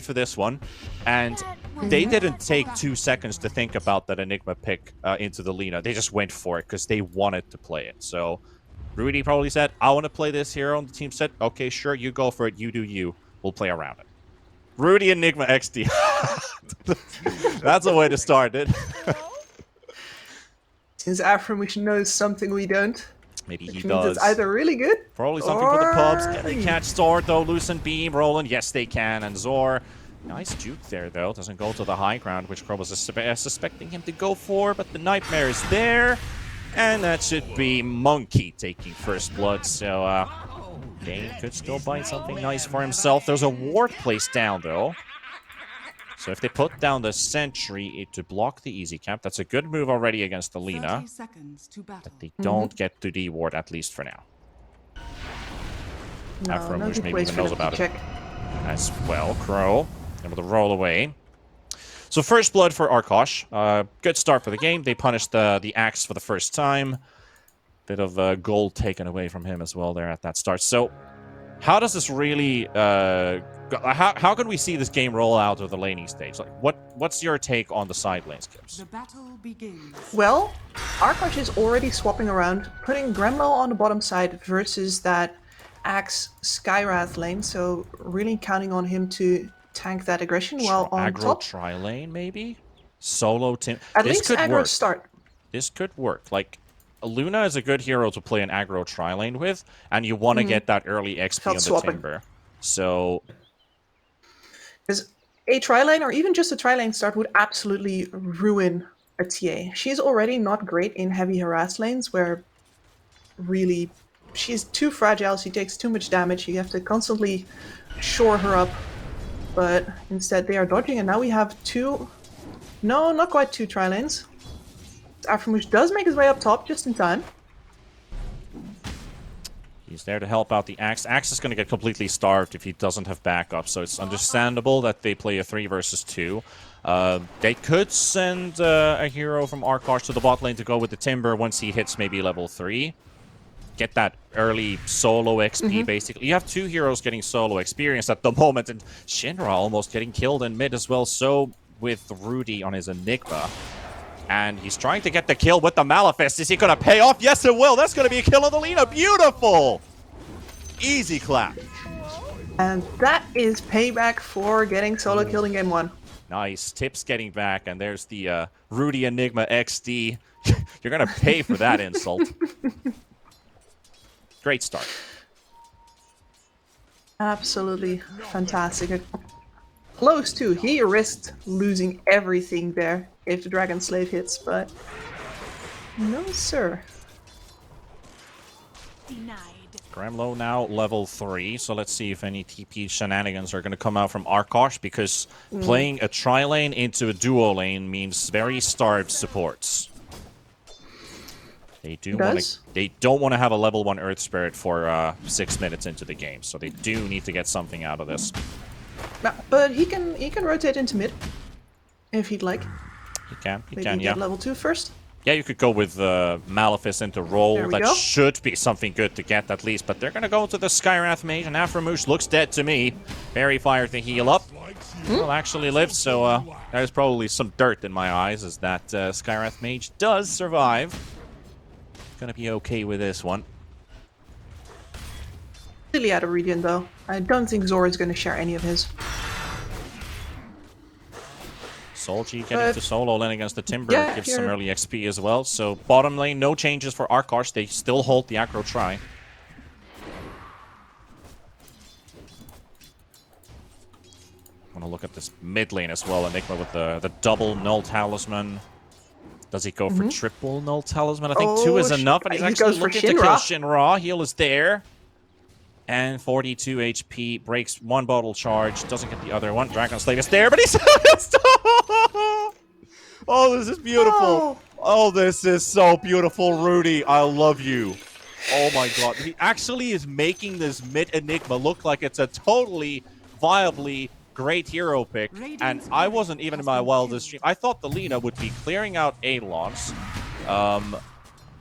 for this one, and they didn't take 2 seconds to think about that Enigma pick into the Lina. They just went for it because they wanted to play it. So Rudy probably said, I want to play this hero, and the team said, okay, sure, you go for it, you do you. We'll play around it. Rudy Enigma XD. That's a way to start it. Since Aframish knows something we don't. Maybe he Which means does. it's either really good, Probably something for the pubs. Can they catch Zor, though? Loosen Beam, Roland. Yes, they can. And Zor, nice juke there, though. Doesn't go to the high ground, which Crow was suspecting him to go for. But the Nightmare is there. And that should be Monkey taking first blood. So, Dane could still bite something nice for himself. There's a ward placed down, though. So if they put down the sentry to block the easy camp, that's a good move already against the Lina. But they don't get to the ward, at least for now. Aframish maybe even knows about it as well. Crow able to roll away. So first blood for Arkosh. Good start for the game. They punished the Axe for the first time. Bit of gold taken away from him as well there at that start. So how does this really... how can we see this game roll out of the laning stage? Like, what's your take on the side lane skips? The battle begins. Well, Arkosh is already swapping around, putting Gremlo on the bottom side versus that Axe Skywrath lane, so really counting on him to tank that aggression while on aggro top. tri-lane, maybe? Solo team. At this least could aggro work. start. This could work. Like, Luna is a good hero to play an aggro tri-lane with, and you want to get that early XP on the swapping. Timber. So... Because a tri-lane or even just a tri-lane start would absolutely ruin a TA. She's already not great in heavy harass lanes where really she's too fragile, she takes too much damage, you have to constantly shore her up. But instead they are dodging, and now we have two... No, not quite two tri-lanes. Aframish does make his way up top just in time. He's there to help out the Axe. Axe is going to get completely starved if he doesn't have backup, so it's understandable that they play a 3 versus 2. They could send a hero from Arkosh to the bot lane to go with the Timber once he hits maybe level 3. Get that early solo XP, basically. You have 2 heroes getting solo experience at the moment, and Shinra almost getting killed in mid as well, so with Rudy on his Enigma. And he's trying to get the kill with the Malefice. Is he going to pay off? Yes, it will. That's going to be a kill on the Lina. Beautiful. Easy clap. And that is payback for getting solo killed in game 1. Nice. Tips getting back. And there's the Rudy Enigma XD. You're going to pay for that insult. Great start. Absolutely fantastic. Close to. He risked losing everything there if the Dragon Slave hits, but no, sir. Denied. Gremlo now level 3, so let's see if any TP shenanigans are going to come out from Arkosh, because playing a tri-lane into a duo lane means very starved supports. They don't want to have a level 1 Earth Spirit for 6 minutes into the game, so they do need to get something out of this. But he can rotate into mid if he'd like. He can, Maybe yeah. get level 2 first. Yeah, you could go with Malefice into roll. There we That go. should be something good to get at least. But they're going to go to the Skywrath Mage, and Aframish looks dead to me. Fairy Fire to heal up. Will actually live, so there's probably some dirt in my eyes as that Skywrath Mage does survive. Gonna be okay with this one. Really out of regen though. I don't think Zor is going to share any of his. Solji getting to solo lane against the Timber gives some early XP as well. So bottom lane, no changes for Arkosh. They still hold the aggro try. I want to look at this mid lane as well. Enigma with the double null talisman. Does he go for triple null talisman? I think 2 is enough, and he's actually looking to kill Shinra. Heal is there. And 42 HP, breaks 1 bottle charge, doesn't get the other one. Dragon Slave is there, but he's... Oh, this is beautiful. Oh, this is so beautiful, Rudy. I love you. Oh my god. He actually is making this mid Enigma look like it's a totally viably great hero pick. And I wasn't even in my wildest dream. I thought the Lina would be clearing out A-Lance.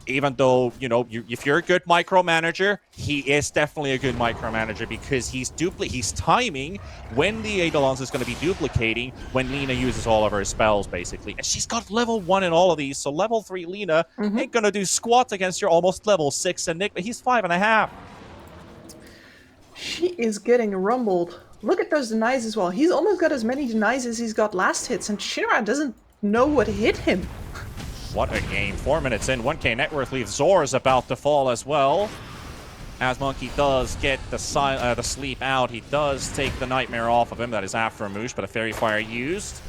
even though, you know, if you're a good micromanager, he is definitely a good micromanager because he's timing when the Eidolons is going to be duplicating when Lina uses all of her spells, basically. And she's got level 1 in all of these, so level 3 Lina ain't going to do squat against your almost level 6 Enigma. He's 5.5. She is getting rumbled. Look at those denies as well. He's almost got as many denies as he's got last hits, and Shinra doesn't know what hit him. What a game. 4 minutes in, 1k net worth leaves. Zor is about to fall as well. As Monkey does get the sleep out, he does take the nightmare off of him. That is after a moosh, but a fairy fire used.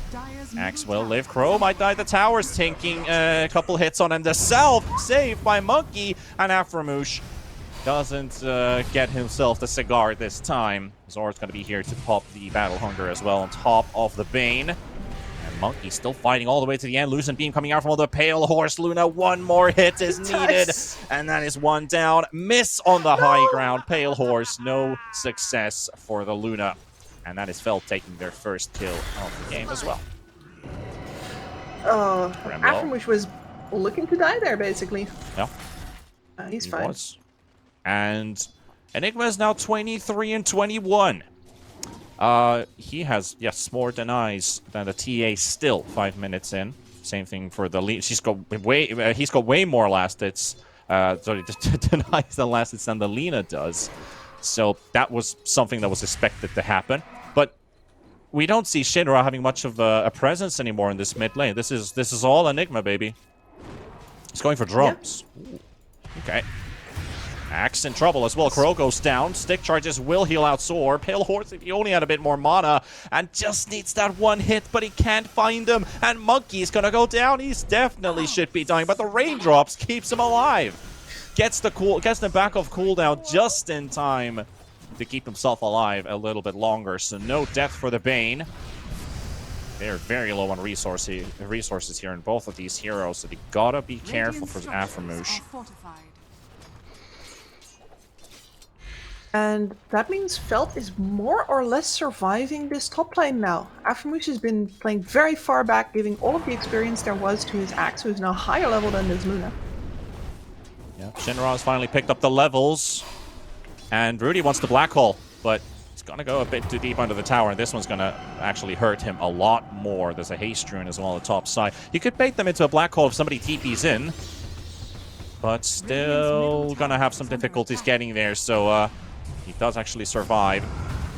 Axe will live. Crow might die. The tower's tanking a couple hits on him. The self saved by Monkey, and after a moosh doesn't get himself the cigar this time. Zor's going to be here to pop the Battle Hunger as well on top of the Bane. And Monkey still fighting all the way to the end. Lucent Beam coming out from the Pale Horse. Luna, one more hit is needed. And that is one down. Miss on the high ground. Pale Horse, no success for the Luna. And that is Feld taking their first kill of the game as well. Aftermush was looking to die there, basically. Yeah. He's fine. Was. And Enigma is now 23 and 21. He has, yes, more denies than the TA still 5 minutes in. Same thing for the lead. He's got way more last hits. Denies than last hits than the Lina does. So that was something that was expected to happen. But we don't see Shinra having much of a presence anymore in this mid lane. This is all Enigma, baby. He's going for drums. Ooh. Okay. Axe in trouble as well. Crow goes down. Stick charges will heal out Zor. Pale Horse, if he only had a bit more mana, and just needs that one hit, but he can't find him. And Monkey's gonna go down. He's definitely should be dying, but the raindrops keeps him alive. Gets the back off cooldown just in time to keep himself alive a little bit longer. So no death for the Bane. They're very low on resources here in both of these heroes, so they gotta be careful for Aframush. And that means Feld is more or less surviving this top lane now. Aframush has been playing very far back, giving all of the experience there was to his Axe, who is now higher level than his Luna. Yeah, Shinra has finally picked up the levels. And Rudy wants the black hole, but he's gonna go a bit too deep under the tower, and this one's gonna actually hurt him a lot more. There's a haste rune as well on the top side. You could bait them into a black hole if somebody TP's in, but still gonna have some difficulties getting there, so he does actually survive.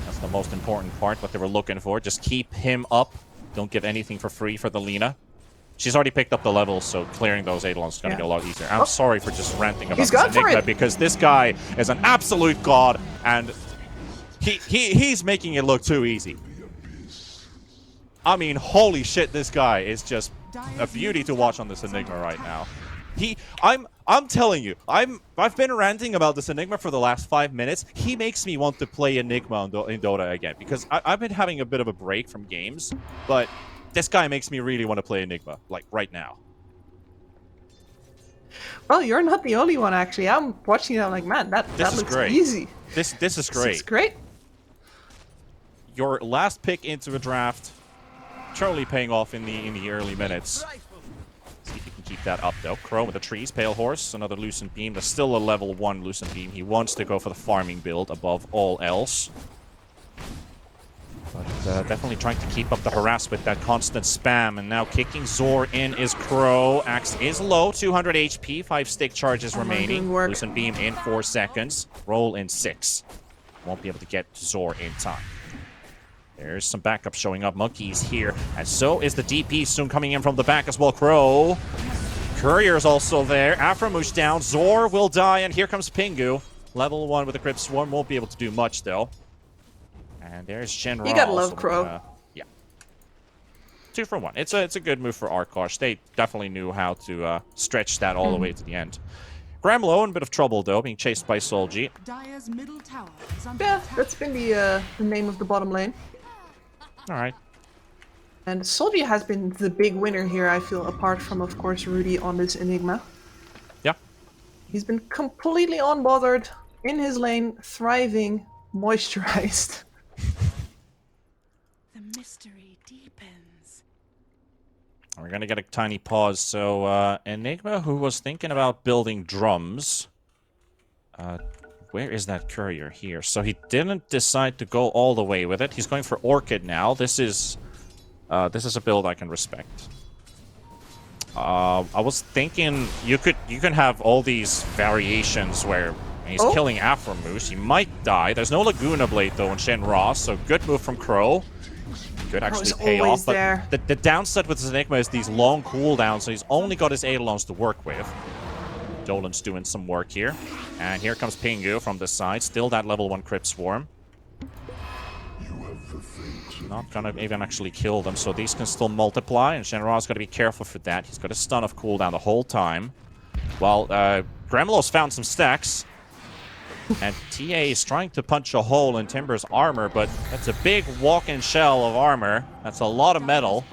That's the most important part, what they were looking for. Just keep him up. Don't give anything for free for the Lina. She's already picked up the levels, so clearing those Eidolons is going to be a lot easier. I'm sorry for just ranting about this Enigma, because this guy is an absolute god, and he's making it look too easy. I mean, holy shit, this guy is just a beauty to watch on this Enigma right now. I'm telling you, I've been ranting about this Enigma for the last 5 minutes. He makes me want to play Enigma in Dota again, because I've been having a bit of a break from games, but this guy makes me really want to play Enigma, like, right now. Well, you're not the only one, actually. I'm watching it, I'm like, man, that looks great. easy. This is great. This is great. Your last pick into a draft, totally paying off in the early minutes. See if you can keep that up, though. Crow with the trees, Pale Horse, another Lucent Beam. That's still a level 1 Lucent Beam. He wants to go for the farming build above all else. But definitely trying to keep up the harass with that constant spam. And now kicking Zor in is Crow. Axe is low, 200 HP, 5 stick charges remaining. Lucent Beam in 4 seconds. Roll in 6. Won't be able to get Zor in time. There's some backup showing up. Monkey's here. And so is the DP soon coming in from the back as well. Crow. Courier's also there. Aframush down. Zor will die. And here comes Pingu. Level 1 with the Crypt Swarm. Won't be able to do much, though. And there's Shinra. You gotta love Crow. Yeah. 2 for 1. It's a good move for Arkosh. They definitely knew how to stretch that all the way to the end. Gramlow in a bit of trouble, though, being chased by Solji. Yeah, that's been the name of the bottom lane. Alright. And Solji has been the big winner here, I feel, apart from, of course, Rudy on this Enigma. Yeah. He's been completely unbothered, in his lane, thriving, moisturized. The mystery deepens. We're gonna get a tiny pause. So Enigma, who was thinking about building drums, where is that courier here? So he didn't decide to go all the way with it. He's going for Orchid now. This is a build I can respect. I was thinking you can have all these variations where he's killing Afromoose. He might die. There's no Laguna Blade though on Shenra, so good move from Crow. Could actually pay off, but the downside with this Enigma is these long cooldowns, so he's only got his Eidolons to work with. Dolan's doing some work here. And here comes Pingu from the side. Still that level 1 Crypt Swarm. Not gonna even actually kill them, so these can still multiply, and Shenra's gotta be careful for that. He's got a stun of cooldown the whole time. While Gremlo's found some stacks. And TA is trying to punch a hole in Timber's armor, but that's a big walk-in shell of armor. That's a lot of metal.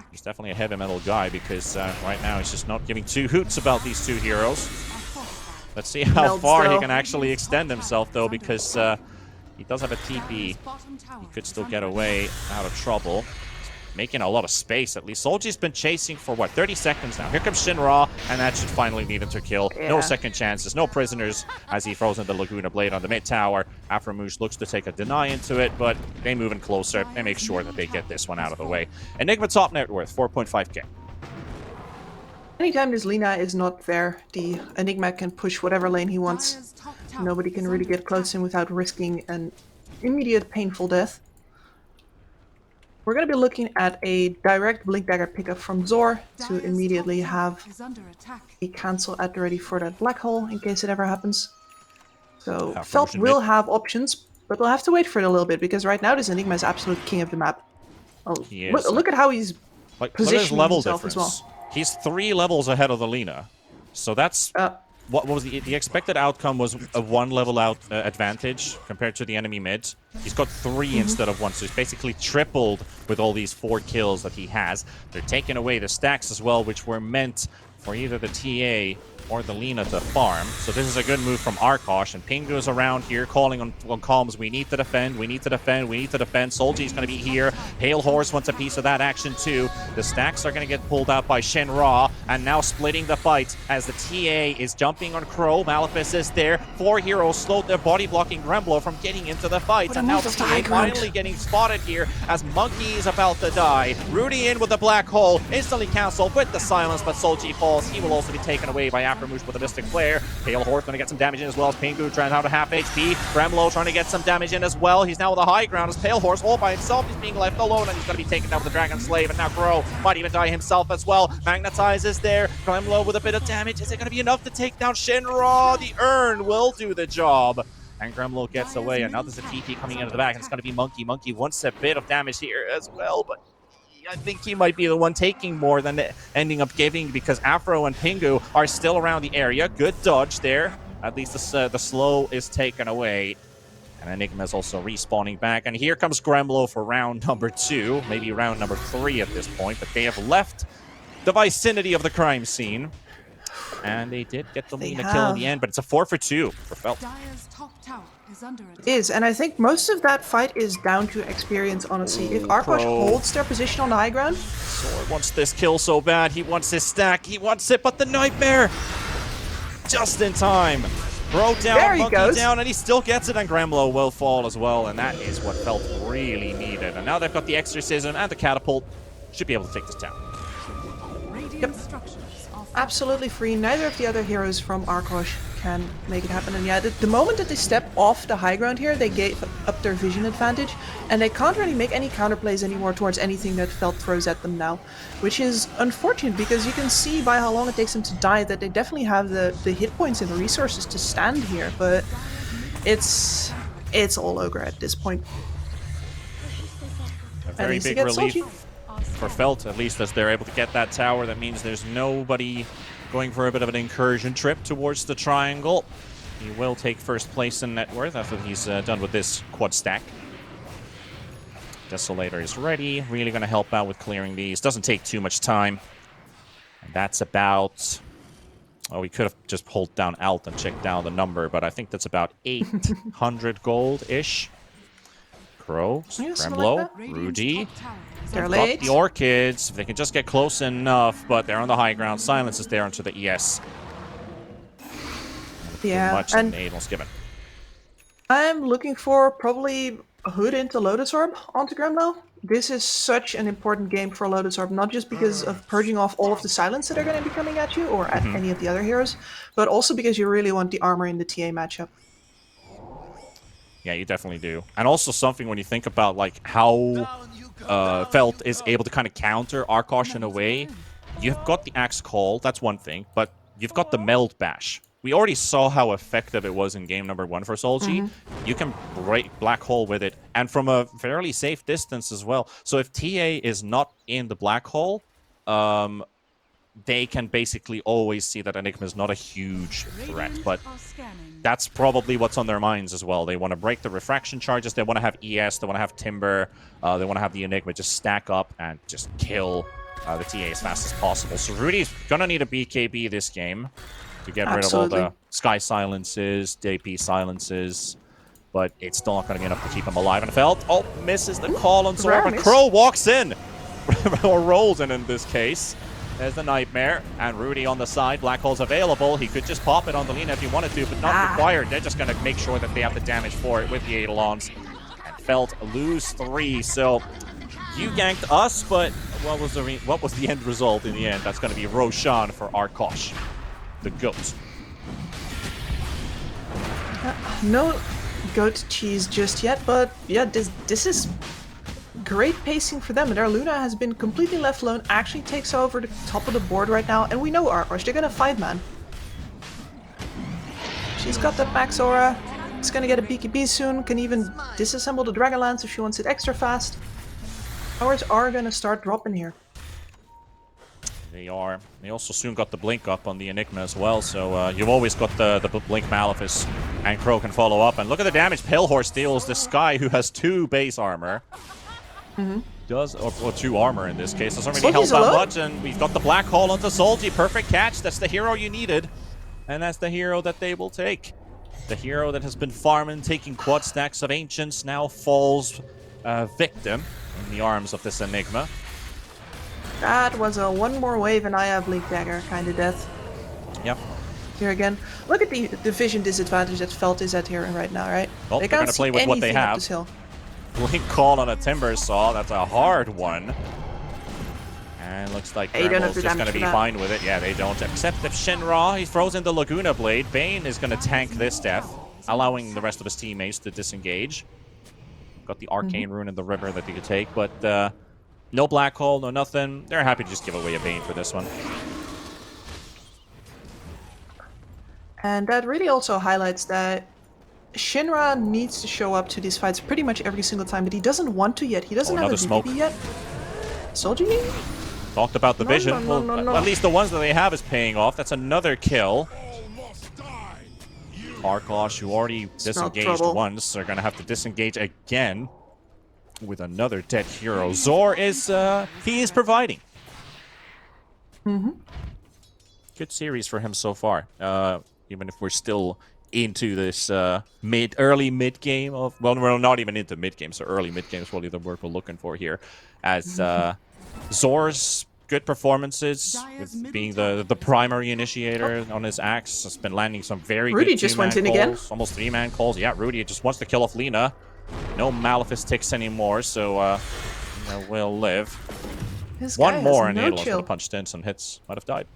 He's definitely a heavy metal guy because right now he's just not giving two hoots about these two heroes. Let's see how far he can actually extend himself, though, because he does have a TP. He could still get away out of trouble. Making a lot of space, at least. Solji's been chasing for, what, 30 seconds now. Here comes Shinra, and that should finally lead him to kill. Yeah. No second chances, no prisoners, as he throws in the Laguna Blade on the mid tower. Afromoose looks to take a deny into it, but they move in closer. They make sure that they get this one out of the way. Enigma top net worth, 4.5k. Anytime this Lina is not there, the Enigma can push whatever lane he wants. Nobody can really get close to him without risking an immediate painful death. We're going to be looking at a direct Blink Dagger pickup from Zor to immediately have a cancel at the ready for that black hole in case it ever happens. So Felt will have options, but we'll have to wait for it a little bit because right now this Enigma is absolute king of the map. Oh, look at how he's positioning himself as well. He's 3 levels ahead of the Lina. So that's... What was the expected outcome was a 1 level out advantage compared to the enemy mid. He's got 3 instead of 1, so he's basically tripled with all these 4 kills that he has. They're taking away the stacks as well, which were meant for either the TA or the Lina to farm. So this is a good move from Arkosh, and Pingu's around here calling on comms. We need to defend, we need to defend, we need to defend. Solji's going to be here. Pale Horse wants a piece of that action too. The stacks are going to get pulled out by Shenra, and now splitting the fight as the TA is jumping on Crow. Malefice is there. 4 heroes slowed their body blocking Gremlo from getting into the fight, and now the TA finally getting spotted here as Monkey is about to die. Rudy in with the black hole, instantly canceled with the silence, but Solji falls. He will also be taken away by Afromoose with a Mystic Flare. Pale Horse going to get some damage in as well as Pingu trying out to half HP. Gremlo trying to get some damage in as well. He's now with the high ground as Pale Horse all by himself. He's being left alone and he's going to be taken down with the Dragon Slave. And now Crow might even die himself as well. Magnetize is there. Gremlo with a bit of damage. Is it going to be enough to take down Shinra? The urn will do the job. And Gremlo gets away. And now there's a TP coming into the back. And it's going to be Monkey. Monkey wants a bit of damage here as well, but I think he might be the one taking more than ending up giving because Afro and Pingu are still around the area. Good dodge there. At least the slow is taken away. And Enigma is also respawning back. And here comes Gremlo for round number 2. Maybe round number 3 at this point. But they have left the vicinity of the crime scene. And they did get the Lina kill in the end. But it's a 4 for 2 for Felt. And I think most of that fight is down to experience, honestly. If Arkosh holds their position on the high ground... Sword wants this kill so bad. He wants his stack. He wants it, but the Nightmare! Just in time. Throw down, Monkey down, and he still gets it, and Gremlo will fall as well, and that is what Felt really needed. And now they've got the Exorcism and the Catapult. Should be able to take this down. Yep. Absolutely free. Neither of the other heroes from Arkosh can make it happen. And yeah, the moment that they step off the high ground here, they gave up their vision advantage, and they can't really make any counterplays anymore towards anything that Felt throws at them now, which is unfortunate because you can see by how long it takes them to die that they definitely have the hit points and the resources to stand here, but it's all ogre at this point. A very big relief for Felt, at least as they're able to get that tower. That means there's nobody going for a bit of an incursion trip towards the triangle. He will take first place in net worth after he's done with this quad stack. Desolator is ready, really going to help out with clearing these. Doesn't take too much time. And that's about... Oh, we could have just pulled down Alt and checked down the number, but I think that's about 800 gold-ish. Crow, Gremlo, Rudy. They're Got late. the Orchids. If they can just get close enough, but they're on the high ground. Silence is there into the ES. Yeah, Much and aid was given. I'm looking for probably a Hood into Lotus Orb onto Grim now. This is such an important game for Lotus Orb, not just because of purging off all of the silence that are going to be coming at you, or at any of the other heroes, but also because you really want the armor in the TA matchup. Yeah, you definitely do. And also something when you think about like how Felt is able to kind of counter Arkosh in a way. You've got the Axe Call, that's one thing, but you've got the Meld Bash. We already saw how effective it was in game number 1 for Solji. You can break Black Hole with it, and from a fairly safe distance as well. So if TA is not in the Black Hole, they can basically always see that Enigma is not a huge threat. But that's probably what's on their minds as well. They want to break the refraction charges. They want to have ES. They want to have Timber. They want to have the Enigma just stack up and just kill the TA as fast as possible. So Rudy's going to need a BKB this game to get rid of all the Sky Silences, DP Silences. But it's still not going to be enough to keep him alive. And Felt, oh, misses the call on Zor. But Crow walks in. Or rolls in this case. There's the Nightmare, and Rudy on the side. Black Hole's available. He could just pop it on the Lina if he wanted to, but not required. They're just going to make sure that they have the damage for it with the Eidolons. And Felt lose 3, so you ganked us, but what was the end result in the end? That's going to be Roshan for Arkosh, the GOAT. No goat cheese just yet, but yeah, this is great pacing for them. Their Luna has been completely left alone, actually takes over the top of the board right now, and we know Arkosh, they're gonna 5-man. She's got that max aura, she's gonna get a BKB soon, can even disassemble the Dragonlance if she wants it extra fast. Powers are gonna start dropping here. They are. They also soon got the Blink up on the Enigma as well, so you've always got the Blink Malefice, and Crow can follow up. And look at the damage Pale Horse deals this guy who has 2 base armor. Does, or 2 armor in this case. Doesn't really help that much, and we've got the Black Hole onto Solji. Perfect catch. That's the hero you needed, and that's the hero that they will take. The hero that has been farming, taking quad stacks of Ancients, now falls victim in the arms of this Enigma. That was a one more wave and I have Blink Dagger kind of death. Yep. Here again. Look at the vision disadvantage that Felt is at here right now, right? Well, they they're going to play with what they have. Blink Call on a Timber Saw. That's a hard one. And looks like Thermal's just going to be fine with it. Yeah, they don't. Except if Shinra, he throws in the Laguna Blade. Bane is going to tank this death, allowing the rest of his teammates to disengage. Got the Arcane Rune in the river that he could take, but no Black Hole, no nothing. They're happy to just give away a Bane for this one. And that really also highlights that Shinra needs to show up to these fights pretty much every single time, but he doesn't want to yet. He doesn't have a DPP yet. Solji? Talked about the vision. Well, at least the ones that they have is paying off. That's another kill. Arkosh, who already disengaged once, are going to have to disengage again with another dead hero. Zor is, he is providing. Good series for him so far. Even if we're still into this early mid game of, well, we're not even into mid game, so early mid game is probably the word we're looking for here. As Zor's good performances, with being the primary initiator on his axe, has been landing some very Rudy good just went in again. Almost 3-man calls. Yeah, Rudy just wants to kill off Lina. No Malefice ticks anymore, so we'll live. One more, and Eidolon's going to punch in some hits. Might have died.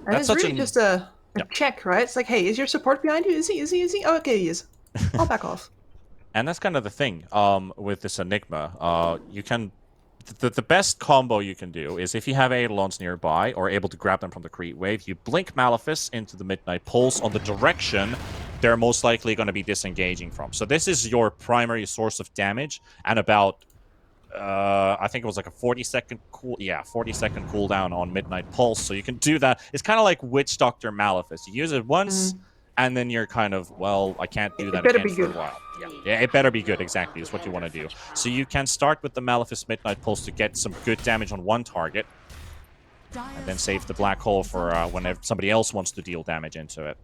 And it's really just a check, right? It's like, hey, is your support behind you? Is he? Oh, okay, he is. I'll back off. And that's kind of the thing with this Enigma. You can... The best combo you can do is if you have Eidolons nearby or able to grab them from the creep wave, you blink Malefice into the Midnight Pulse on the direction they're most likely going to be disengaging from. So this is your primary source of damage, and about I think it was like a 40-second cooldown on Midnight Pulse. So you can do that. It's kind of like Witch Doctor Malefice. You use it once, and then you're kind of, well, I can't do that again for a while. Yeah, it better be good, exactly, is what you want to do. So you can start with the Malefice Midnight Pulse to get some good damage on one target, and then save the Black Hole for whenever somebody else wants to deal damage into it.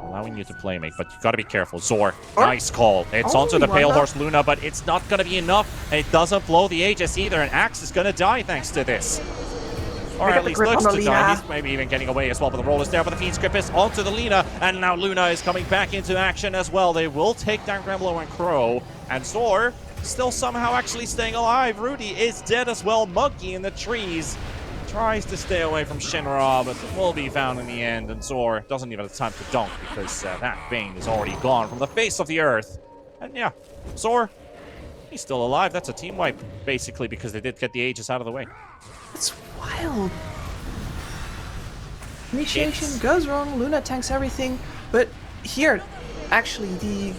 Allowing you to playmate, but you gotta be careful. Zor, Or- nice call. It's Oh, onto the why Pale not? Horse Luna, but it's not gonna be enough. It doesn't blow the Aegis either, and Axe is gonna die thanks to this. Or got at the least grip looks on the to die. Lina. He's maybe even getting away as well, but the roll is there. But the Fiend's Grip is onto the Lina, and now Luna is coming back into action as well. They will take down Gremlo and Crow, and Zor still somehow actually staying alive. Rudy is dead as well. Monkey in the trees tries to stay away from Shinra, but will be found in the end, and Zor doesn't even have time to dunk because that Bane is already gone from the face of the earth. And yeah, Zor, he's still alive. That's a team wipe, basically, because they did get the Aegis out of the way. It's wild. Initiation It's- goes wrong, Luna tanks everything, but here, actually, the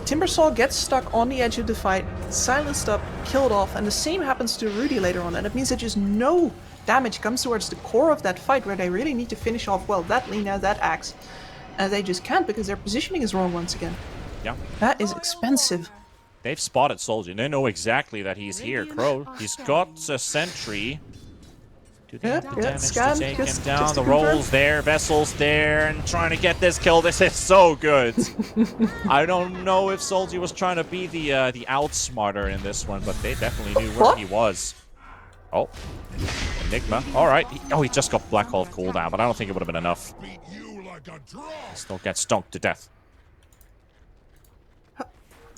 Timbersaw gets stuck on the edge of the fight, silenced up, killed off, and the same happens to Rudy later on, and it means that just no damage comes towards the core of that fight where they really need to finish off, well, that Lina, that Axe, and they just can't because their positioning is wrong once again. Yeah. That is expensive. They've spotted Soldier. They know exactly that he's here. Crow, he's got a sentry. Do they have the damage scan, to take him just down? to The confirm. roll's there, Vessel's there, and trying to get this kill. This is so good. I don't know if Soldier was trying to be the outsmarter in this one, but they definitely knew where What? he was. Oh, Enigma. All right. He just got Black Hole cooldown, but I don't think it would have been enough. Still gets stonked to death.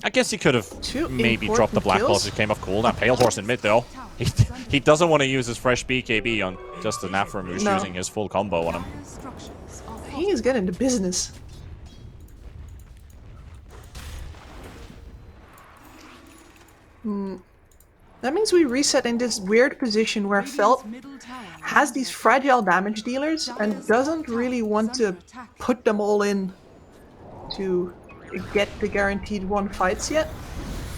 I guess he could have Two maybe dropped the important Black Hole kills. if he came off cooldown. Pale Horse in mid, though. He doesn't want to use his fresh BKB on just an Afram who's No. using his full combo on him. He is getting the business. That means we reset in this weird position where Felt has these fragile damage dealers and doesn't really want to put them all in to get the guaranteed 1 fights yet.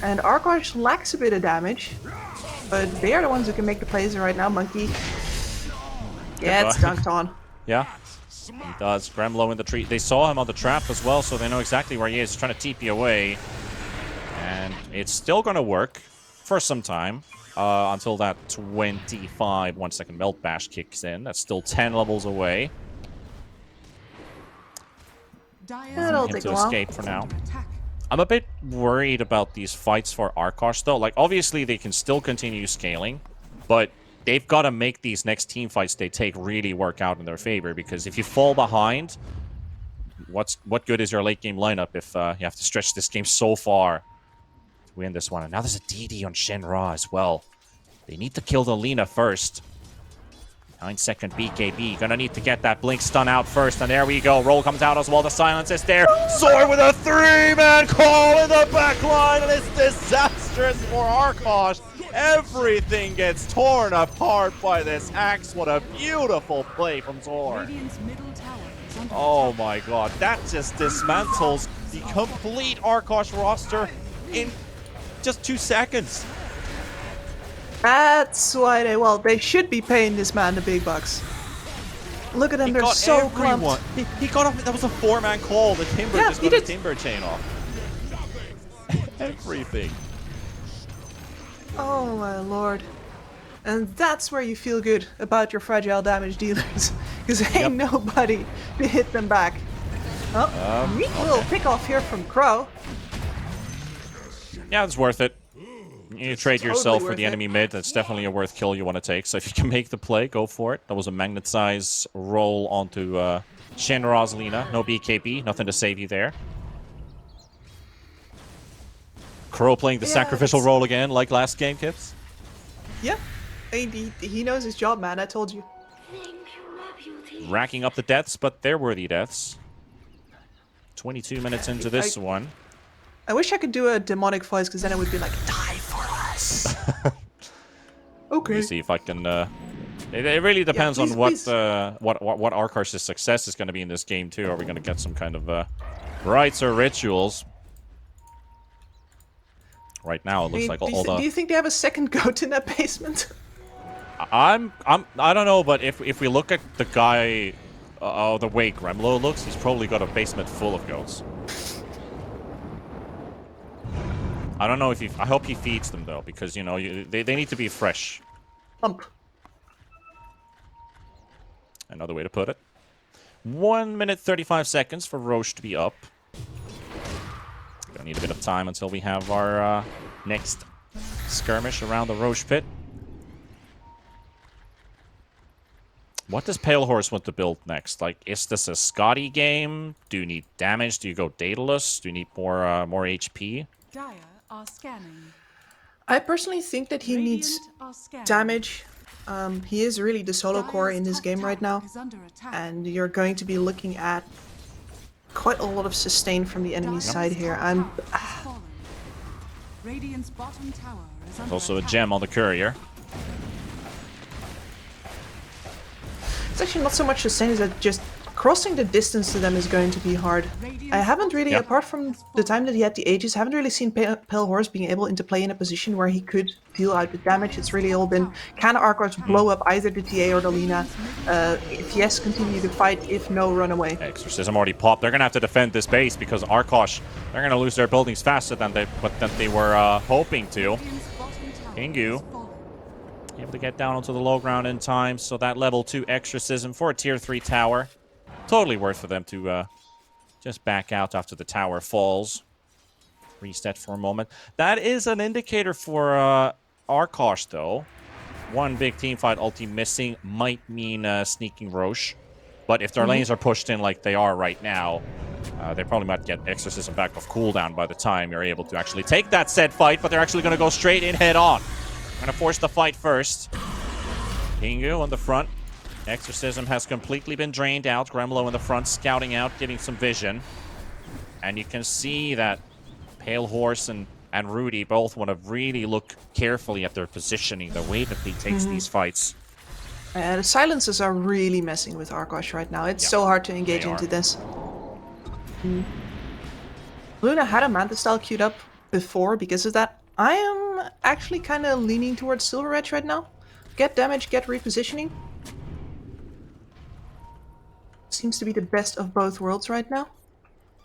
And Arkosh lacks a bit of damage, but they are the ones who can make the plays right now. Monkey gets dunked on. Yeah, he does. Gremlo in the tree. They saw him on the trap as well, so they know exactly where he is. He's trying to TP away. And it's still going to work for some time until that 25 1-second melt bash kicks in. That's still 10 levels away. That'll Him take to a while. escape for now. I'm a bit worried about these fights for Arkosh, though. Like, obviously, they can still continue scaling, but they've got to make these next team fights they take really work out in their favor, because if you fall behind, what good is your late game lineup if you have to stretch this game so far to win this one? And now there's a DD on Shinra as well. They need to kill the Lina first. 9-second BKB. Gonna need to get that blink stun out first. And there we go. Roll comes out as well. The silence is there. Zor with a 3-man call in the back line. And it's disastrous for Arkosh. Everything gets torn apart by this Axe. What a beautiful play from Zor. Oh my god. That just dismantles the complete Arkosh roster in just 2 seconds. That's why they should be paying this man the big bucks. Look at them, He they're got so everyone. clumped. He got off. That was a 4-man call. The Timber Yeah, just he got the did. Timber chain off. Everything. Oh my lord. And that's where you feel good about your fragile damage dealers. Because ain't nobody to hit them back. Oh, neat little pick off here from Crow. Yeah, it's worth it. You trade totally yourself for worth the it. enemy mid. That's definitely a worth kill you want to take. So if you can make the play, go for it. That was a magnetize roll onto Shinra's Lina. No BKB. Nothing to save you there. Crow playing the Yeah, sacrificial it's- role again, like last game, Kips. Yeah. He knows his job, man, I told you. Racking up the deaths, but they're worthy deaths. 22 minutes into this one. I wish I could do a demonic voice, because then it would be like, die for us. Okay. Let me see if I can. It really depends please, on what please. what Arkosh's success is going to be in this game too. Are we going to get some kind of rites or rituals? Right now, it looks like all do the. you think they have a second goat in that basement? I don't know, but if we look at the guy, the way Gremlo looks, he's probably got a basement full of goats. I don't know if he. I hope he feeds them though, because you know they need to be fresh. Hump. Another way to put it. 1 minute 35 seconds for Roche to be up. Gonna need a bit of time until we have our next skirmish around the Roche pit. What does Pale Horse want to build next? Like, is this a Scotty game? Do you need damage? Do you go Daedalus? Do you need more HP? Dire are scanning. I personally think that he needs Radiant are scanning. damage. He is really the solo core in this game right now, Is under attack. and you're going to be looking at quite a lot of sustain from the enemy side here. Radiant's bottom tower is under Also a attack. gem on the courier. It's actually not so much sustain as that just crossing the distance to them is going to be hard. I haven't really, apart from the time that he had the Aegis, haven't really seen Pale Horse being able to play in a position where he could deal out the damage. It's really all been, can Arkosh blow up either the TA or the Lina? If yes, continue to fight. If no, run away. Exorcism already popped. They're gonna have to defend this base because Arkosh, they're gonna lose their buildings faster than they were hoping to. Radiant's bottom tower Pingu is falling. able to get down onto the low ground in time, so that level 2 Exorcism for a tier 3 tower. Totally worth for them to just back out after the tower falls. Reset for a moment. That is an indicator for Arkosh, though. One big teamfight ulti missing might mean sneaking Roche. But if their lanes are pushed in like they are right now, they probably might get Exorcism back off cooldown by the time you're able to actually take that said fight, but they're actually going to go straight in head on. Going to force the fight first. Pingu on the front. Exorcism has completely been drained out. Gremlo in the front, scouting out, getting some vision. And you can see that Pale Horse and Rudy both want to really look carefully at their positioning, the way that he takes these fights. The silences are really messing with Arkosh right now. It's so hard to engage into this. Luna had a Manta style queued up before because of that. I am actually kind of leaning towards Silver Edge right now. Get damage, get repositioning. Seems to be the best of both worlds right now.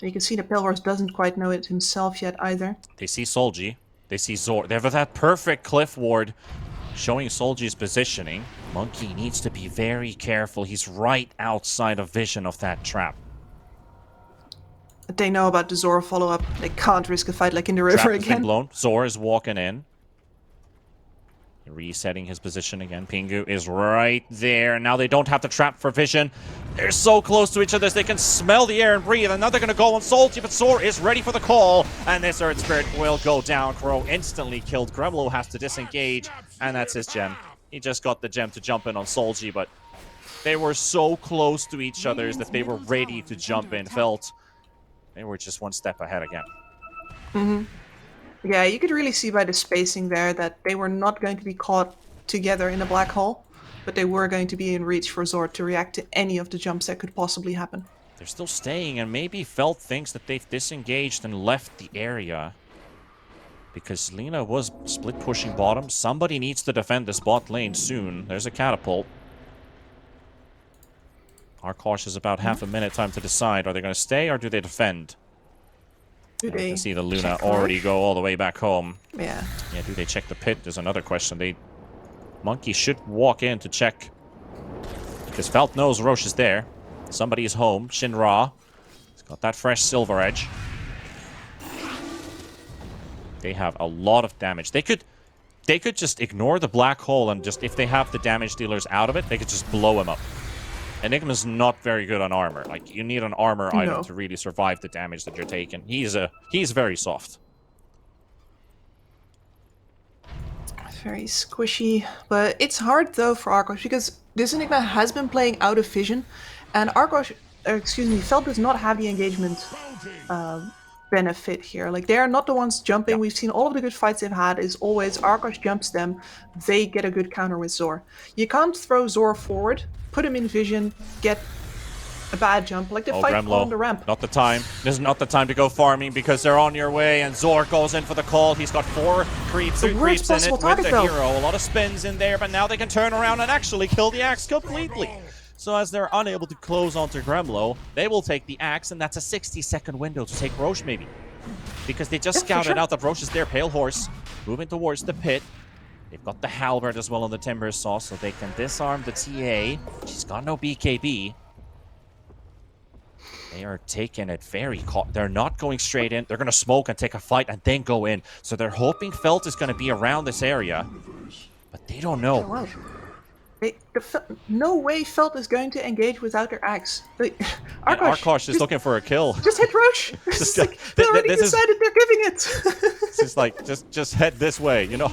You can see the Pale Horse doesn't quite know it himself yet either. They see Solji. They see Zor. They have that perfect cliff ward showing Solji's positioning. Monkey needs to be very careful. He's right outside of vision of that trap. But they know about the Zor follow-up. They can't risk a fight like in the Trap river has been again. blown. Zor is walking in. Resetting his position again. Pingu is right there. Now they don't have the trap for vision. They're so close to each other, they can smell the air and breathe. And now they're going to go on Solji, but Zor is ready for the call. And this Earth Spirit will go down. Crow instantly killed. Gremlo has to disengage, and that's his gem. He just got the gem to jump in on Solji, but they were so close to each other that they were ready to jump in. Felt they were just one step ahead again. Yeah, you could really see by the spacing there that they were not going to be caught together in a black hole, but they were going to be in reach for Zord to react to any of the jumps that could possibly happen. They're still staying, and maybe Felt thinks that they've disengaged and left the area. Because Lina was split pushing bottom. Somebody needs to defend this bot lane soon. There's a catapult. Arkosh is about half a minute time to decide. Are they going to stay or do they defend? Do You they can see the Luna check already Roche? go all the way back home. Yeah. Yeah, do they check the pit? There's another question. Monkey should walk in to check. Because Felt knows Roche is there. Somebody is home. Shinra. He's got that fresh Silver Edge. They have a lot of damage. They could just ignore the black hole and just, if they have the damage dealers out of it, they could just blow him up. Enigma's not very good on armor. Like, you need an armor item to really survive the damage that you're taking. He's very soft. Very squishy. But it's hard though for Arkosh because this Enigma has been playing out of vision, and Felt does not have the engagement benefit here. Like, they are not the ones jumping. Yeah. We've seen all of the good fights they've had is always Arkosh jumps them, they get a good counter with Zor. You can't throw Zor forward, put him in vision, get a bad jump, like the fight Gremlo, on the ramp. not the time. This is not the time to go farming because they're on your way, and Zor goes in for the call. He's got 4 creeps, 3 creeps in it with the hero. A lot of spins in there, but now they can turn around and actually kill the Axe completely. So as they're unable to close onto Gremlo, they will take the Axe, and that's a 60-second window to take Roche maybe. Because they just scouted out that Roche is there. Pale Horse moving towards the pit. They've got the Halberd as well on the Timber Saw, so they can disarm the TA. She's got no BKB. They are taking it very... They're not going straight in. They're going to smoke and take a fight and then go in. So they're hoping Felt is going to be around this area. But they don't know. Oh, wow. No way Felt is going to engage without their axe. And Arkosh is looking for a kill. Just hit Roche. Just, like, they already decided they're giving it. It's just like, just head this way, you know.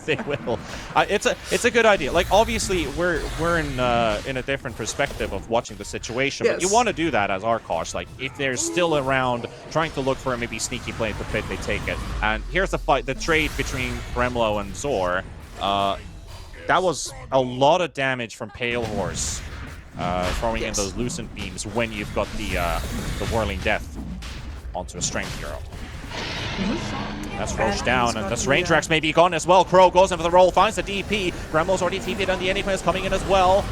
They will. It's a good idea. Like, obviously, we're in a different perspective of watching the situation, yes. But you want to do that as Arkosh. Like, if they're still around, trying to look for a maybe sneaky play at the pit, they take it. And here's the fight, the trade between Gremlo and Zor. That was a lot of damage from Pale Horse, throwing in those Lucent Beams when you've got the Whirling Death onto a Strength Hero. That's Roche down, and the Strange Rax may be gone as well. Crow goes in for the roll, finds the DP. Gremlo's already TP'd on the enemy players coming in as well.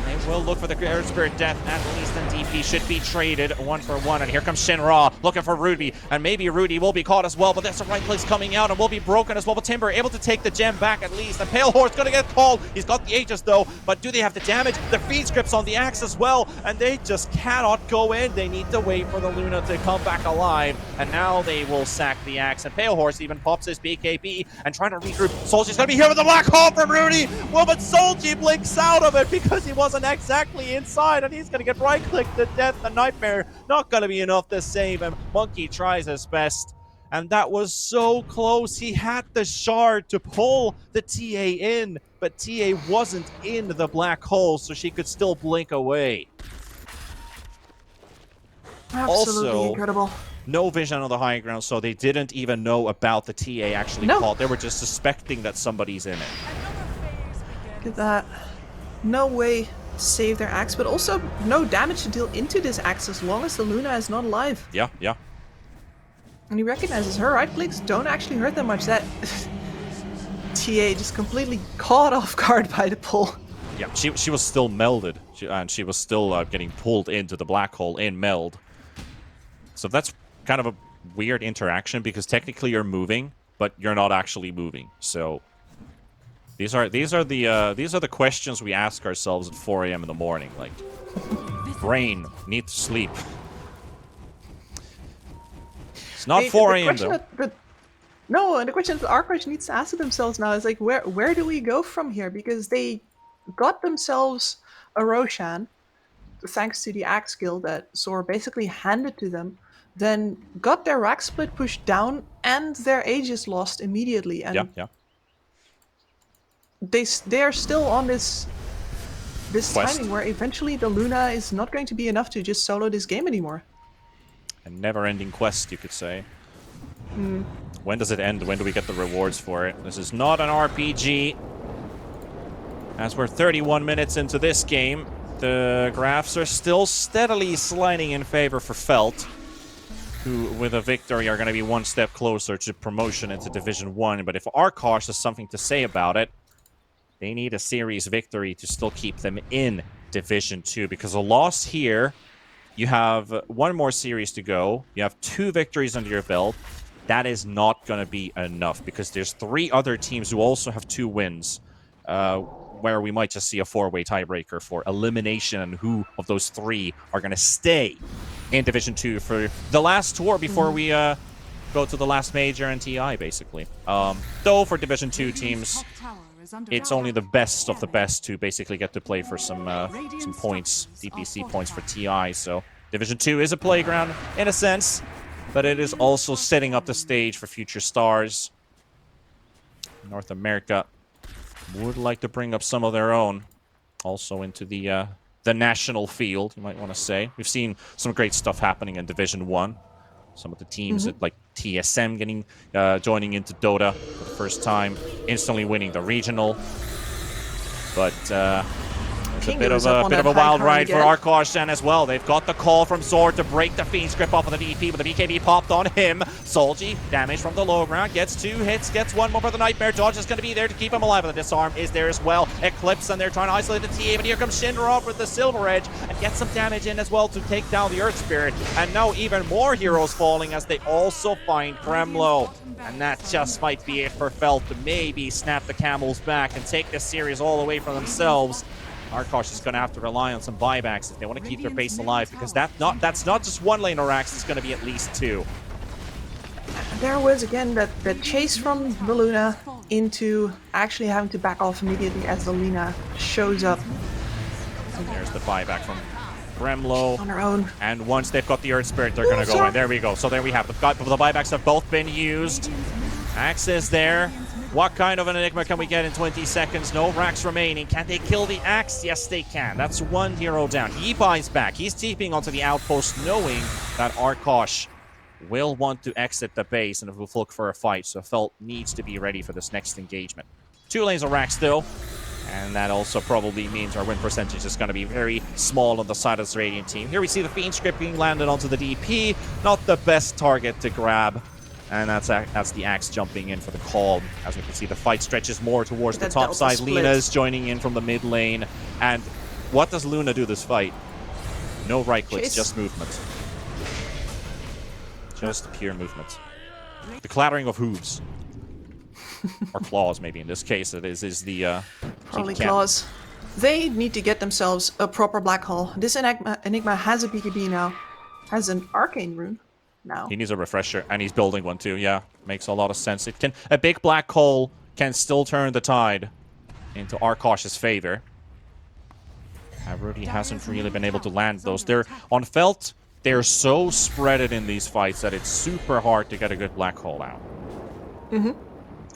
They will look for the Earth Spirit Death, at least, and DP should be traded 1-for-1. And here comes Shinra looking for Rudy, and maybe Rudy will be caught as well, but that's the right place coming out and will be broken as well. But Timber able to take the gem back at least. And Pale Horse gonna get called. He's got the Aegis though, but do they have the damage? The feed scripts on the axe as well, and they just cannot go in. They need to wait for the Luna to come back alive, and now they will sack the axe. And Pale Horse even pops his BKB and trying to regroup. Soldier's gonna be here with a black hole from Rudy. Well, but Solji blinks out of it because he wasn't exactly inside, and he's gonna get right-clicked to death. The Nightmare not gonna be enough to save him. Monkey tries his best, and that was so close. He had the shard to pull the TA in, but TA wasn't in the black hole, so she could still blink away. Absolutely also, incredible. No vision on the high ground, so they didn't even know about the TA actually caught. They were just suspecting that somebody's in it. Look at that. No way to save their axe, but also no damage to deal into this axe as long as the Luna is not alive. Yeah, yeah. And he recognizes her right clicks don't actually hurt that much. That TA just completely caught off guard by the pull. Yeah, she was still melded, and she was still getting pulled into the black hole in meld. So that's kind of a weird interaction because technically you're moving, but you're not actually moving. So these are the questions we ask ourselves at 4 a.m. in the morning. Like, brain needs to sleep. It's not 4 a.m. though. No, and the question that Arkosh needs to ask themselves now is like, where do we go from here? Because they got themselves a Roshan, thanks to the axe skill that Zor basically handed to them, then got their rack split pushed down and their Aegis lost immediately. And yeah. They are still on this Quest. timing where eventually the Luna is not going to be enough to just solo this game anymore. A never-ending quest, you could say. When does it end? When do we get the rewards for it? This is not an RPG. As we're 31 minutes into this game, the graphs are still steadily sliding in favor for Felt, who, with a victory, are going to be one step closer to promotion into Division 1. But if Arkosh has something to say about it, they need a series victory to still keep them in Division 2. Because a loss here, you have one more series to go. You have 2 victories under your belt. That is not going to be enough because there's 3 other teams who also have 2 wins. Where we might just see a 4-way tiebreaker for elimination and who of those 3 are going to stay in Division 2 for the last tour before we go to the last major and TI, basically. Though for Division 2 teams, it's only the best of the best to basically get to play for some points, DPC points for TI. So Division 2 is a playground in a sense, but it is also setting up the stage for future stars. North America would like to bring up some of their own also into the national field, you might want to say. We've seen some great stuff happening in Division 1. Some of the teams that, like TSM getting joining into Dota for the first time, instantly winning the regional. But it's a bit of a wild ride for Arkosh as well. They've got the call from Zor to break the Fiend's grip off of the DP, but the BKB popped on him. Solji, damage from the low ground, gets 2 hits, gets 1 more for the Nightmare. Dodge is going to be there to keep him alive, but the disarm is there as well. Eclipse, and they're trying to isolate the TA, but here comes Shinra with the Silver Edge, and gets some damage in as well to take down the Earth Spirit. And now even more heroes falling as they also find Gremlo. And that just might be it for Felt to maybe snap the camel's back and take this series all away from themselves. Arkosh is going to have to rely on some buybacks if they want to keep their base alive, because that's not just one lane of Rax, it's going to be at least two. There was again that chase from the Luna into actually having to back off immediately as the Lina shows up And there's the buyback from Gremlo. on her own. And once they've got the Earth Spirit, they're going to go in. There we go. So there we have the buybacks have both been used. Axe is there. What kind of an Enigma can we get in 20 seconds? No Rax remaining. Can they kill the Axe? Yes, they can. That's one hero down. He buys back. He's TPing onto the outpost, knowing that Arkosh will want to exit the base and will look for a fight. So Felt needs to be ready for this next engagement. 2 lanes of Rax still. And that also probably means our win percentage is going to be very small on the side of this Radiant team. Here we see the Fiend script being landed onto the DP. Not the best target to grab. And that's the Axe jumping in for the call. As we can see, the fight stretches more towards the top side. Lina's joining in from the mid lane. And what does Luna do this fight? No right clicks, just movement. Just pure movement. The clattering of hooves. Or claws, maybe in this case. It is the... Probably claws. They need to get themselves a proper black hole. This Enigma has a BKB now. Has an arcane rune now. He needs a refresher, and he's building one too. Yeah, makes a lot of sense. It can a big black hole can still turn the tide into Arkosh's favor. Rudy hasn't really been able to land those. They're on Felt. They're so spreaded in these fights that it's super hard to get a good black hole out.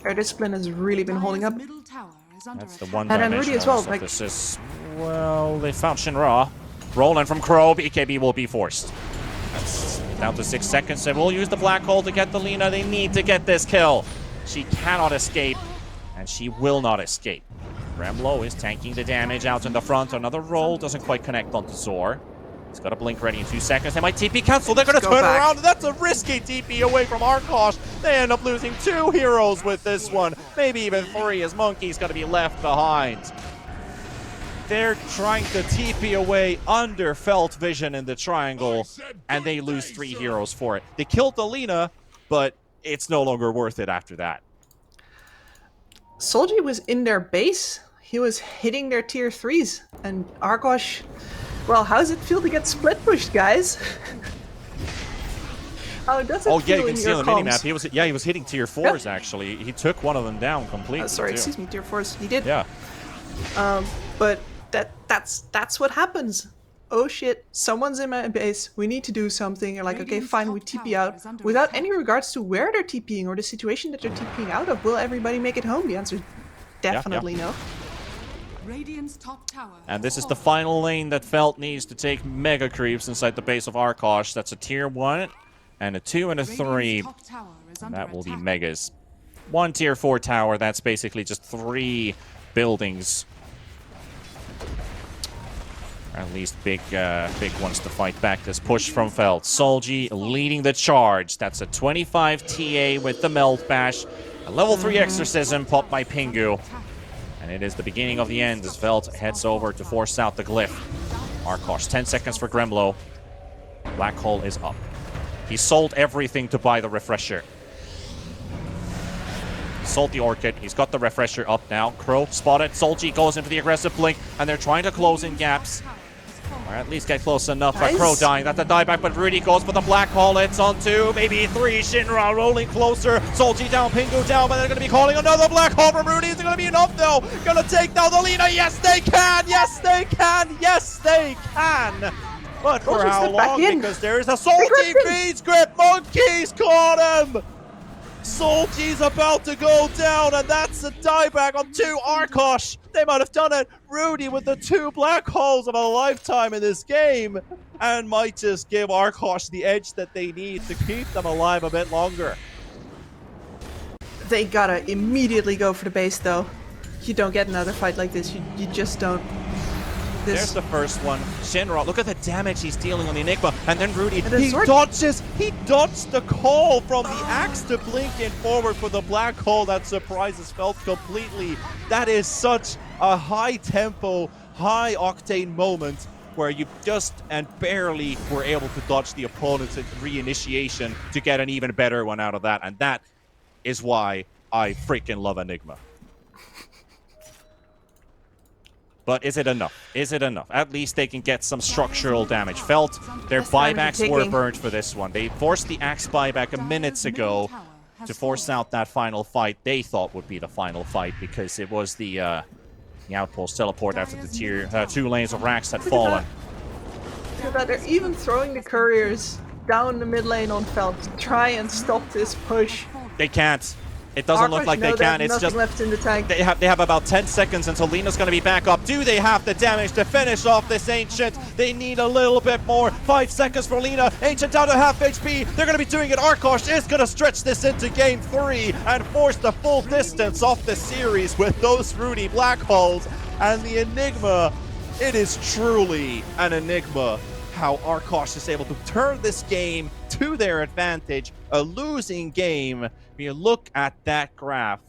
Air Discipline has really been holding up. Middle tower is under That's the attack. one And then Rudy as well, dimensionalness of like- this is, well, they found Shinra. Rolling from Crow, BKB will be forced. That's down to 6 seconds. They will use the black hole to get the Lina. They need to get this kill. She cannot escape, and she will not escape. Gremlo is tanking the damage out in the front. Another roll doesn't quite connect onto Zor. He's got a blink ready in 2 seconds. They might TP cancel. They're going to Let's turn go back. around. That's a risky TP away from Arkosh. They end up losing 2 heroes with this one. Maybe even 3, as Monkey's going to be left behind. They're trying to TP away under Felt vision in the triangle, and they lose 3 heroes for it. They killed the Lina, but it's no longer worth it after that. Solji was in their base. He was hitting their tier 3s. And Arkosh, well, how does it feel to get split pushed, guys? How does it Oh feel yeah, you in can see your on the comms? minimap. He was hitting tier 4s actually. He took one of them down completely. Sorry, too. excuse me, tier 4s. He did. Yeah. But that's what happens. Oh shit, someone's in my base. We need to do something. You're like, okay, Radiant's fine, we top TP tower out. is under Without attack. any regards to where they're TPing or the situation that they're TPing out of, will everybody make it home? The answer is definitely no. Radiant's top tower. And this is the final lane that Felt needs to take mega creeps inside the base of Arkosh. That's a tier 1, and a 2 and a 3. Radiant's top tower is under That will be attack. megas. 1 tier 4 tower, that's basically just 3 buildings. Or at least big ones to fight back this push from Felt. Solji leading the charge. That's a 25 TA with the Melt Bash. A level 3 Exorcism popped by Pingu. And it is the beginning of the end as Felt heads over to force out the glyph. Arkosh, 10 seconds for Gremlo. Black hole is up. He sold everything to buy the refresher. Sold the Orchid. He's got the refresher up now. Crow spotted. Solji goes into the aggressive blink, and they're trying to close in gaps. Or at least get close enough. But Nice. Crow dying. That's a dieback, but Rudy goes for the black hole. It's on 2, maybe 3. Shinra rolling closer. Solji down, Pingu down, but they're going to be calling another black hole from Rudy. Is it going to be enough, though? Going to take down the Lina. Yes, they can! Yes, they can! Yes, they can! But for Solji, how step back long? in. Because there is a Solji feed script. Monkeys caught him! Solji's about to go down, and that's a dieback on 2 Arkosh. They might have done it. Rudy with the 2 black holes of a lifetime in this game, and might just give Arkosh the edge that they need to keep them alive a bit longer. They gotta immediately go for the base, though. You don't get another fight like this. You just don't. There's the first one. Shinra, look at the damage he's dealing on the Enigma. And then Rudy, And the he sword- dodges. He dodged the call from the Axe to blink in forward for the black hole that surprises Felt completely. That is such a high-tempo, high-octane moment where you just and barely were able to dodge the opponent's reinitiation to get an even better one out of that. And that is why I freaking love Enigma. But is it enough? Is it enough? At least they can get some structural damage felt. Their Best time to buybacks were taking. burned for this one. They forced the axe buyback minutes ago to force out that final fight they thought would be the final fight, because it was the outpost teleport after the tier 2 lanes of Rax had fallen. Look at that, they're even throwing the couriers down the mid lane on Felt to try and stop this push. They can't. It doesn't look Arkosh like they know they have can. It's nothing just left in the tank. they have about 10 seconds until Lina's going to be back up. Do they have the damage to finish off this Ancient? They need a little bit more. 5 seconds for Lina. Ancient down to half HP. They're going to be doing it. Arkosh is going to stretch this into game 3 and force the full distance off the series with those Rudy Black Holes. And the Enigma, it is truly an enigma how Arkosh is able to turn this game to their advantage. A losing game. When you look at that graph,